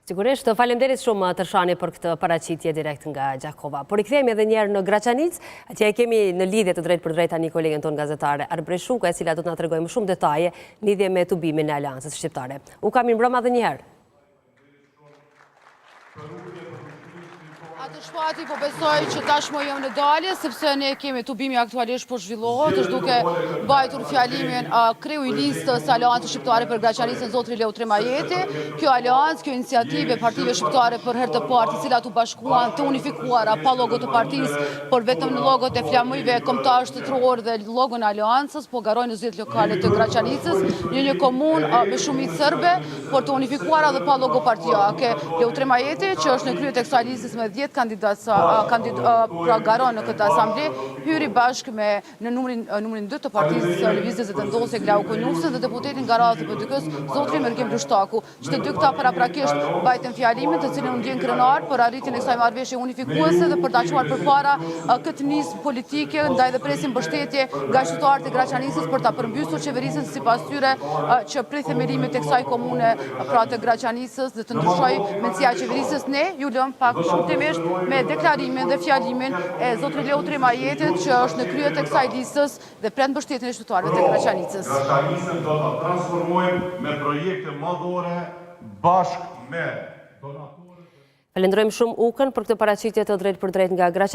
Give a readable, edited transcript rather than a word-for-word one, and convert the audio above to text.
Sigurisht, faleminderit shumë të Shani për këtë paraqitje direkt nga Gjakova. Por i kthehemi edhe një herë në Graçanic, atje kemi në lidhje të drejtë për drejt tani kolegën tonë gazetare Arbresh Shuka, e cila do të na tregojë më shumë detaje në lidhje me tubimin e Aleancës Shqiptare. Mirë mbrëma edhe një herë. Atë shpati po besoj që tashmë jam në dalje, sepse ne kemi tubimi aktualisht po zhvillohet, është duke mbajtur fjalimin kreu i listës Aleancës Shqiptare për Graçanicën zotri Leo Tremajeti. Kjo aleancë, kjo iniciativë e partive shqiptare për herë të parë, të cilat u bashkuan të unifikuara pa logo të partisë, por vetëm në logot e flamujve kombëtar shtetëror dhe logon e aleancës, po garojnë në zgjedhjet lokale të Graçanicës, në një komunë me shumicë serbe, por të unifikuara dhe pa logo partijake. Leo Tremajeti, që është në krye të kësaj listës me 10 pra garon në këtë asamble, hyri bashkë me në numrin 2 të partisë Lëvizjes së Vendosjes Glau Konjufse dhe deputetin Garazi PD-s zotrin Mergem Blushtaku, që të dy këta paraprakisht mbajtën fjalimin të cilin u ndjen krenar për arritjen e kësaj marrëveshje unifikuese dhe për ta çuar përpara këtë nismë politike ndaj dhe presin mbështetje nga qytetarët e Graçanicës për ta përmbysur qeverisën sipas tyre që prej themelimit të kësaj komune pra të Graçanicës dhe të ndryshojë mendësia e qeverisës. Ne ju lëm pak shkurtimisht me deklarimin dhe fjalimin e zotrit Leo Tremajetit, që është në krye të kësaj listës dhe pret mbështetjen e qytetarëve të Graçanicës. Graçanicën do ta transformojmë me projekte madhore bashkë me donatorët. Falenderojmë shumë Ukën për këtë paraqitje të drejtë për drejtë nga Graçanica.